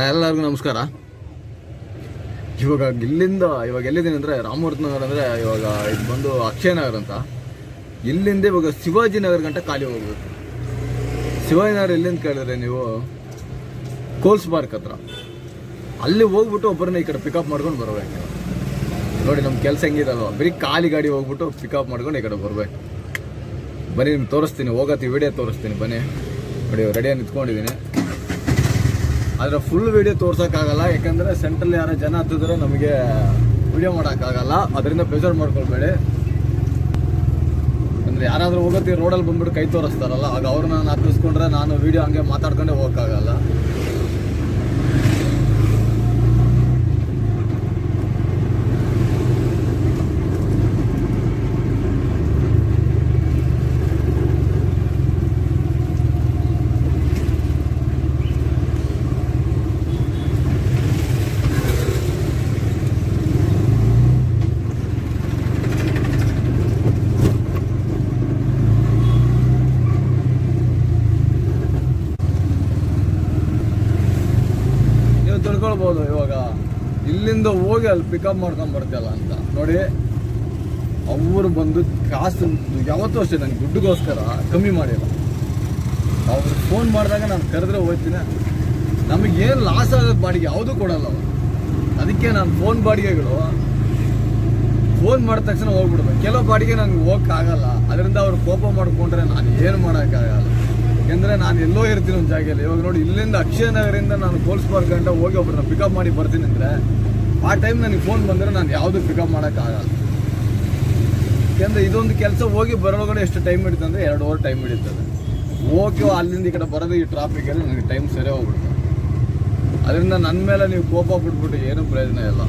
ಎಲ್ಲರಿಗೂ ನಮಸ್ಕಾರ. ಇವಾಗ ಎಲ್ಲಿದ್ದೀನಿ ಅಂದರೆ ರಾಮಮೂರ್ತಿ ನಗರ ಅಂದರೆ ಇವಾಗ ಇದು ಬಂದು ಅಕ್ಷಯ ನಗರ ಅಂತ. ಇಲ್ಲಿಂದ ಇವಾಗ ಶಿವಾಜಿ ನಗರ ಗಂಟ ಖಾಲಿ ಹೋಗ್ಬೇಕು. ಶಿವಾಜಿ ನಗರ ಎಲ್ಲಿಂದ ಕೇಳಿದ್ರೆ ನೀವು ಕೋಲ್ಸ್ ಪಾರ್ಕ್ ಹತ್ರ ಅಲ್ಲಿ ಹೋಗ್ಬಿಟ್ಟು ಒಬ್ಬರನ್ನ ಈ ಕಡೆ ಪಿಕಪ್ ಮಾಡ್ಕೊಂಡು ಬರ್ಬೇಕು. ನೋಡಿ ನಮ್ಮ ಕೆಲಸ ಹೆಂಗಿರಲ್ವ, ಬರೀ ಖಾಲಿ ಗಾಡಿ ಹೋಗ್ಬಿಟ್ಟು ಪಿಕಪ್ ಮಾಡ್ಕೊಂಡು ಈ ಕಡೆ ಬರ್ಬೇಕು. ಬನ್ನಿ ನಿಮ್ಗೆ ತೋರಿಸ್ತೀನಿ, ಹೋಗತ್ತಿ ವಿಡಿಯೋ ತೋರಿಸ್ತೀನಿ. ಬನ್ನಿ ನೋಡಿ, ರೆಡಿಯಾಗಿ ನಿಂತ್ಕೊಂಡಿದ್ದೀನಿ. ಆದರೆ ಫುಲ್ ವಿಡಿಯೋ ತೋರ್ಸೋಕ್ಕಾಗಲ್ಲ, ಯಾಕಂದರೆ ಸೆಂಟ್ರಲ್ಲಿ ಯಾರೋ ಜನ ಹತ್ತಿದ್ರೆ ನಮಗೆ ವಿಡಿಯೋ ಮಾಡೋಕ್ಕಾಗಲ್ಲ. ಅದರಿಂದ ಬೇಜಾರು ಮಾಡ್ಕೊಳ್ಬೇಡಿ. ಅಂದರೆ ಯಾರಾದರೂ ಹೋಗತ್ತಿ ರೋಡಲ್ಲಿ ಬಂದ್ಬಿಟ್ಟು ಕೈ ತೋರಿಸ್ತಾರಲ್ಲ, ಆಗ ಅವ್ರನ್ನ ನಾನು ಹತ್ತಿಸ್ಕೊಂಡ್ರೆ ನಾನು ವಿಡಿಯೋ ಹಂಗೆ ಮಾತಾಡ್ಕೊಂಡೇ ಹೋಗೋಕ್ಕಾಗಲ್ಲ. ತಿಳ್ಕೊಳ್ಬೋದು ಇವಾಗ ಇಲ್ಲಿಂದ ಹೋಗಿ ಅಲ್ಲಿ ಪಿಕಪ್ ಮಾಡ್ಕೊಂಡು ಬರ್ತೀಯಲ್ಲ ಅಂತ. ನೋಡಿ, ಅವರು ಬಂದು ಕಾಸು ಯಾವತ್ತೂ ಅಷ್ಟೇ ನನಗೆ ದುಡ್ಡಿಗೋಸ್ಕರ ಕಮ್ಮಿ ಮಾಡಿಲ್ಲ. ಅವ್ರು ಫೋನ್ ಮಾಡಿದಾಗ ನಾನು ಕರೆದ್ರೆ ಹೋಗ್ತೀನಿ. ನಮಗೇನು ಲಾಸ್ ಆಗೋದು ಬಾಡಿಗೆ ಯಾವುದೂ ಕೊಡಲ್ಲ ಅವರು. ಅದಕ್ಕೆ ನಾನು ಫೋನ್ ಬಾಡಿಗೆಗಳು ಫೋನ್ ಮಾಡಿದ ತಕ್ಷಣ ಹೋಗ್ಬಿಡ್ಬೇಕು. ಕೆಲವು ಬಾಡಿಗೆ ನನಗೆ ಹೋಗೋಕ್ಕಾಗಲ್ಲ. ಅದರಿಂದ ಅವ್ರು ಕೋಪ ಮಾಡಿಕೊಂಡ್ರೆ ನಾನು ಏನು ಮಾಡೋಕ್ಕಾಗಲ್ಲ. ಯಾಕೆಂದರೆ ನಾನು ಎಲ್ಲೋ ಇರ್ತೀನಿ ಒಂದು ಜಾಗದಲ್ಲಿ. ಇವಾಗ ನೋಡಿ, ಇಲ್ಲಿಂದ ಅಕ್ಷಯ ನಗರಿಂದ ನಾನು ಕೋಲ್ಸ್ ಪಾರ್ಕ್ ಗಂಟ ಹೋಗಿ ಒಬ್ಬರನ್ನ ಪಿಕಪ್ ಮಾಡಿ ಬರ್ತೀನಿ ಅಂದರೆ ಆ ಟೈಮ್ ನನಗೆ ಫೋನ್ ಬಂದರೆ ನಾನು ಯಾವುದೂ ಪಿಕಪ್ ಮಾಡೋಕ್ಕಾಗಲ್ಲ. ಯಾಕೆಂದರೆ ಇದೊಂದು ಕೆಲಸ ಹೋಗಿ ಬರೋಳಗಡೆ ಎಷ್ಟು ಟೈಮ್ ಹಿಡಿತಂದರೆ ಅಂದರೆ 2 ಅವರ್ ಟೈಮ್ ಹಿಡಿತದೆ. ಹೋಗಿ ಅಲ್ಲಿಂದ ಈ ಕಡೆ ಬರೋದು ಈ ಟ್ರಾಫಿಕಲ್ಲಿ ನನಗೆ ಟೈಮ್ ಸರಿ ಹೋಗ್ಬಿಡ್ತದೆ. ಅದರಿಂದ ನನ್ನ ಮೇಲೆ ನೀವು ಕೋಪ ಬಿಟ್ಬಿಟ್ಟು ಏನೂ ಪ್ರಯೋಜನ ಇಲ್ಲ.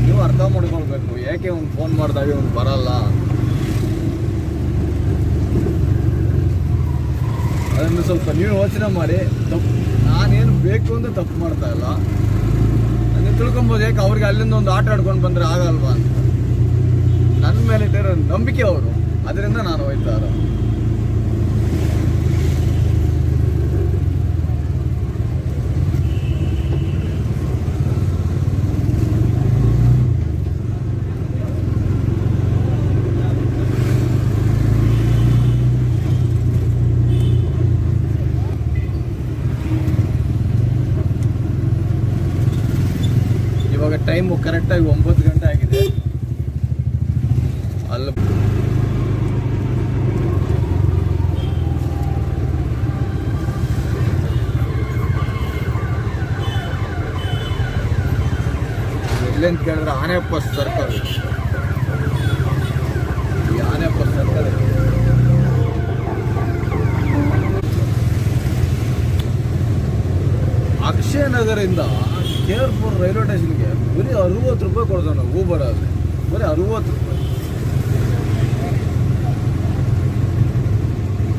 ನೀವು ಅರ್ಥ ಮಾಡ್ಕೊಳ್ಬೇಕು, ಯಾಕೆ ಒಂದು ಫೋನ್ ಮಾಡಿದಾಗ ಒಂದು ಬರಲ್ಲ. ಅದನ್ನು ಸ್ವಲ್ಪ ನೀವು ಯೋಚನೆ ಮಾಡಿ. ತಪ್ಪು ನಾನೇನು ಬೇಕು ಅಂತ ತಪ್ಪು ಮಾಡ್ತಾ ಇಲ್ಲ. ನೀವು ತಿಳ್ಕೊಬೋದು, ಯಾಕೆ ಅವ್ರಿಗೆ ಅಲ್ಲಿಂದ ಒಂದು ಆಟ ಆಡ್ಕೊಂಡು ಬಂದರೆ ಆಗಲ್ವಾ ಅಂತ. ನನ್ನ ಮೇಲೆ ಇಟ್ಟಿರೋ ನಂಬಿಕೆ ಅವರು, ಅದರಿಂದ ನಾನು ಹೋಯ್ತಾ ಇರೋ. ಇವಾಗ ಟೈಮು ಕರೆಕ್ಟಾಗಿ 9 ಗಂಟೆ ಆಗಿದೆ. ಅಲ್ಲಿ ಎಲ್ಲೇನು ಕೇಳಿದ್ರೆ ಆನೆಪ್ಪ ಸರ್ಕಲ್. ಈ ಆನೆಪ್ಪ ಸರ್ಕಲ್ ಅಕ್ಷಯ ನಗರಿಂದ ಕೇರ್ಪುರ್ ರೈಲ್ವೆ ಸ್ಟೇಷನ್ಗೆ ಬರೀ 60 ರೂಪಾಯಿ ಕೊಡ್ತಾನೆ ಊಬರ್. ಆದರೆ ಬರೀ 60 ರೂಪಾಯಿ.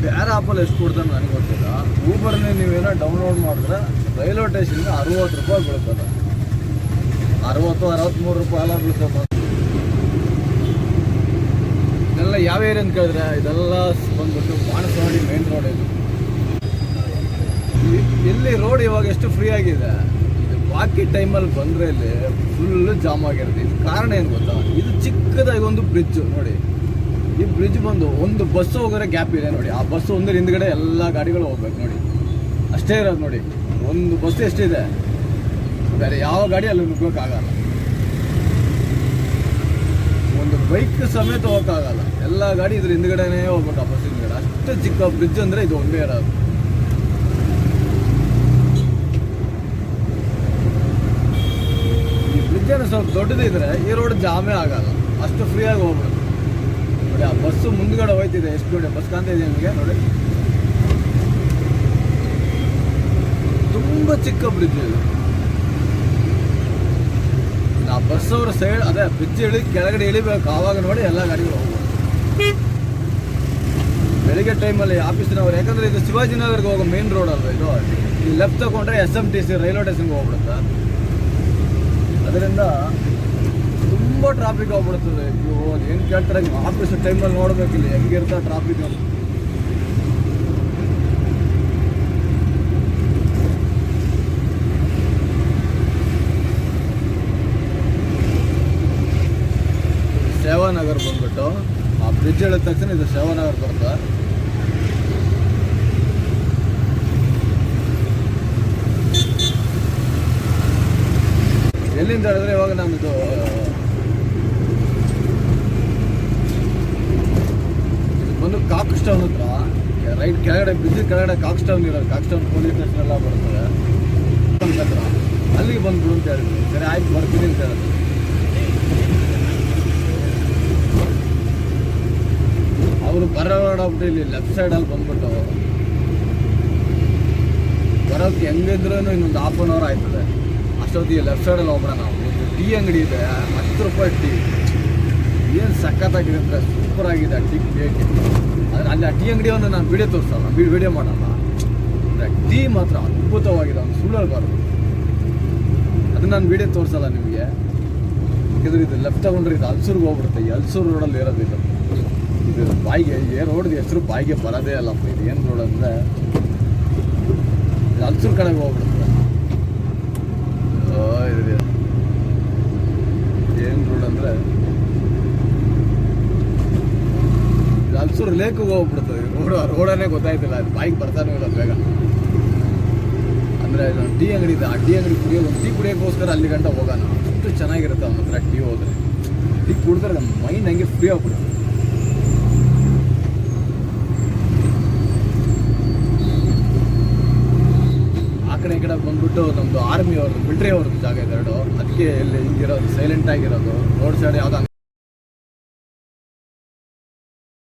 ಬೇರೆ ಆ್ಯಪಲ್ಲಿ ಎಷ್ಟು ಕೊಡ್ತಾನೆ ನನಗೆ ಗೊತ್ತಿಲ್ಲ. ಊಬರ್ನೇ ನೀವೇನೋ ಡೌನ್ಲೋಡ್ ಮಾಡಿದ್ರೆ ರೈಲ್ವೆ ಸ್ಟೇಷನ್ಗೆ 60 ರೂಪಾಯಿ ಬೀಳ್ತದೆ. 63 ರೂಪಾಯಿ ಎಲ್ಲ ಬೀಳ್ತದೆ. ಇದೆಲ್ಲ ಯಾವ ಏರಿಯಾ ಅಂತ ಕೇಳಿದ್ರೆ ಇದೆಲ್ಲ ಬಂದ್ಬಿಟ್ಟು ಬಾಣಸವಾಡಿ ಮೇನ್ ರೋಡ್. ಇದು ಇಲ್ಲಿ ರೋಡ್ ಇವಾಗ ಎಷ್ಟು ಫ್ರೀ ಆಗಿದೆ. ಬಾಕಿ ಟೈಮಲ್ಲಿ ಬಂದರೆ ಇಲ್ಲಿ ಫುಲ್ಲು ಜಾಮ್ ಆಗಿರುತ್ತೆ. ಇದು ಕಾರಣ ಏನು ಗೊತ್ತಾ, ಇದು ಚಿಕ್ಕದಾಗಿ ಒಂದು ಬ್ರಿಡ್ಜ್. ನೋಡಿ, ಈ ಬ್ರಿಡ್ಜ್ ಬಂದು ಒಂದು ಬಸ್ ಹೋಗೋರೆ ಗ್ಯಾಪ್ ಇದೆ. ನೋಡಿ, ಆ ಬಸ್ ಒಂದ್ರ ಹಿಂದ್ಗಡೆ ಎಲ್ಲ ಗಾಡಿಗಳು ಹೋಗ್ಬೇಕು. ನೋಡಿ, ಅಷ್ಟೇ ಇರೋದು. ನೋಡಿ, ಒಂದು ಬಸ್ ಎಷ್ಟಿದೆ, ಬೇರೆ ಯಾವ ಗಾಡಿ ಅಲ್ಲಿ ನುಗ್ಗೋಕ್ಕಾಗಲ್ಲ. ಒಂದು ಬೈಕ್ ಸಮೇತ ಹೋಗೋಕ್ಕಾಗಲ್ಲ. ಎಲ್ಲ ಗಾಡಿ ಇದ್ರ ಹಿಂದ್ಗಡೆನೇ ಹೋಗ್ಬೇಕು, ಆ ಬಸ್ ಹಿಂದ್ಗಡೆ. ಅಷ್ಟು ಚಿಕ್ಕ ಬ್ರಿಡ್ಜ್ ಅಂದರೆ ಇದು ಒಂದೇ ಇರೋದು. ಸ್ವಲ್ಪ ದೊಡ್ಡದಿದ್ರೆ ಈ ರೋಡ್ ಜಾಮೇ ಆಗಲ್ಲ, ಅಷ್ಟು ಫ್ರೀಯಾಗಿ ಹೋಗ್ಬಿಡುತ್ತೆ. ನೋಡಿ, ಆ ಬಸ್ಸು ಮುಂದ್ಗಡೆ ಹೋಯ್ತಿದೆ. ಎಷ್ಟು ನೋಡಿ ಬಸ್ ಕಾಣ್ತಾ ಇದೆ ನಿಮಗೆ. ನೋಡಿ, ತುಂಬ ಚಿಕ್ಕ ಬ್ರಿಡ್ಜ್ ಇದು. ಆ ಬಸ್ ಅವ್ರ ಸೈಡ್ ಅದೇ ಬ್ರಿಡ್ಜ್ ಕೆಳಗಡೆ ಇಳಿಬೇಕು. ಆವಾಗ ನೋಡಿ ಎಲ್ಲ ಗಾಡಿಗಳು ಹೋಗ್ಬೋದು. ಬೆಳಿಗ್ಗೆ ಟೈಮಲ್ಲಿ ಆಫೀಸಿನವ್ರು, ಯಾಕಂದರೆ ಇದು ಶಿವಾಜಿನಗರ್ಗೆ ಹೋಗೋ ಮೇನ್ ರೋಡ್ ಅಲ್ವ ಇದು. ಈ ಲೆಫ್ಟ್ ತಗೊಂಡ್ರೆ SMTC ರೈಲ್ವೆ ಸ್ಟೇಷನ್ಗೆ ಹೋಗ್ಬಿಡುತ್ತೆ. ಅದರಿಂದ ತುಂಬ ಟ್ರಾಫಿಕ್ ಆಗ್ಬಿಡ್ತದೆ. ಏನು ಕೇಳ್ತಾರೆ, ನೀವು ಆಫೀಸ್ ಟೈಮಲ್ಲಿ ನೋಡಬೇಕಿಲ್ಲ ಹೆಂಗಿರ್ತಾರೆ ಟ್ರಾಫಿಕ್. ಸೇವಾನಗರ್ ಬಂದ್ಬಿಟ್ಟು ಆ ಬ್ರಿಡ್ಜ್ ಹೇಳಿದ ತಕ್ಷಣ ಇದು ಸೇವಾನಗರ್ ಬರುತ್ತೆ. ಎಲ್ಲಿಂದ ಹೇಳಿದ್ರೆ ಇವಾಗ ನಮ್ಮದು ಬಂದು ಕಾಕ್ ಸ್ಟೌನ್ ಹತ್ರ ರೈಟ್ ಕೆಳಗಡೆ ಬ್ರಿಡ್ಜ್ ಕೆಳಗಡೆ ಕಾಕ್ ಸ್ಟೌನ್ ಇರೋದು, ಕಾಕ್ ಸ್ಟೌನ್ ಪೊಲೀಸ್ ಸ್ಟೇಷನ್ ಎಲ್ಲ ಬರ್ತದೆ ಹತ್ರ, ಅಲ್ಲಿಗೆ ಬಂದ್ಬಿಡು ಅಂತ ಹೇಳಿದ್ರು. ಸರಿ ಆಯ್ತು ಬರ್ತೀನಿ ಅಂತ ಹೇಳಿದ್ರು. ಅವರು ಬರೋಗ್ಬಿಟ್ಟು ಇಲ್ಲಿ ಲೆಫ್ಟ್ ಸೈಡಲ್ಲಿ ಬಂದ್ಬಿಟ್ಟು ಬರೋಕ್ಕೆ ಹೆಂಗಿದ್ರು ಇನ್ನೊಂದು ಹಾಫ್ ಆನ್ ಅವರ್ ಆಯ್ತದೆ. ಅಷ್ಟೊತ್ತಿಗೆ ಲೆಫ್ಟ್ ಸೈಡಲ್ಲಿ ಹೋಗೋಣ. ನಾವು ಒಂದು ಟೀ ಅಂಗಡಿ ಇದೆ, 10 ರೂಪಾಯಿ ಟೀ, ಏನು ಸಖತ್ತಾಗಿದೆ ಅಂದರೆ ಸೂಪರ್ ಆಗಿದೆ ಆ ಟೀ ಕುಡಿಯೋಕ್ಕೆ. ಆದರೆ ಅಲ್ಲಿ ಆ ಟೀ ಅಂಗಡಿಯನ್ನು ನಾನು ವಿಡಿಯೋ ತೋರಿಸಲ್ಲ, ವಿಡಿಯೋ ಮಾಡಲ್ಲ. ಅಂದರೆ ಟೀ ಮಾತ್ರ ಅದ್ಭುತವಾಗಿದೆ, ಅವ್ನು ಸುಳ್ಳು ಹೇಳ್ಬಾರ್ದು. ಅದು ನಾನು ವಿಡಿಯೋ ತೋರಿಸಲ್ಲ ನಿಮಗೆ, ಯಾಕೆಂದರೆ ಇದು ಲೆಫ್ಟ್ ತಗೊಂಡ್ರೆ ಇದು ಹಲ್ಸೂರ್ಗೆ ಹೋಗ್ಬಿಡುತ್ತೆ. ಈ ಹಲ್ಸೂರು ರೋಡಲ್ಲಿ ಇರೋದು ಇದು ಬಾಯಿಗೆ ರೋಡ್ಗೆ ಹೆಸರು ಬಾಯಿಗೆ ಬರೋದೇ ಅಲ್ಲಪ್ಪ. ಇದು ಏನು ರೋಡ್ ಅಂದರೆ ಇದು ಹಲ್ಸೂರು ಕಡೆಗೆ ಹೋಗ್ಬಿಡುತ್ತೆ. ಏನು ರೋಡ್ ಅಂದರೆ ಇದು ಹಲ್ಸೂರು ಲೇಕಿಗೆ ಹೋಗ್ಬಿಡ್ತದೆ. ರೋಡನ್ನೇ ಗೊತ್ತಾಯ್ತಿಲ್ಲ, ಅದು ಬಾಯಿಗೆ ಬರ್ತಾನೆ ಇಲ್ಲ ಬೇಗ. ಅಂದರೆ ಇದೊಂದು ಟೀ ಅಂಗಡಿ ಇದೆ, ಆ ಟೀ ಅಂಗಡಿ ಕುಡಿಯೋದು, ಟೀ ಕುಡಿಯೋಕ್ಕೋಸ್ಕರ ಅಲ್ಲಿ ಗಂಟ ಹೋಗೋಣ. ಅಷ್ಟು ಚೆನ್ನಾಗಿರುತ್ತೆ ಅವನ ಹತ್ರ ಟೀ ಹೋದರೆ. ಟೀ ಕುಡಿದ್ರೆ ನಮ್ಮ ಮೈಂಡ್ ಹಂಗೆ ಫ್ರೀ ಆಗ್ಬಿಡುತ್ತೆ. ಆ ಕಡೆ ಈ ಕಡೆ ಬಂದ್ಬಿಟ್ಟು ನಮ್ಮದು ಆರ್ಮಿ ಅವ್ರದ್ದು ಮಿಲ್ಟ್ರಿ ಅವ್ರದ್ದು ಜಾಗ ಇದೆ ಎರಡು. ಅದಕ್ಕೆ ಇಲ್ಲಿ ಹಿಂಗಿರೋದು ಸೈಲೆಂಟ್ ಆಗಿರೋದು. ರೋಡ್ ಸೈಡ್ ಯಾವುದೋ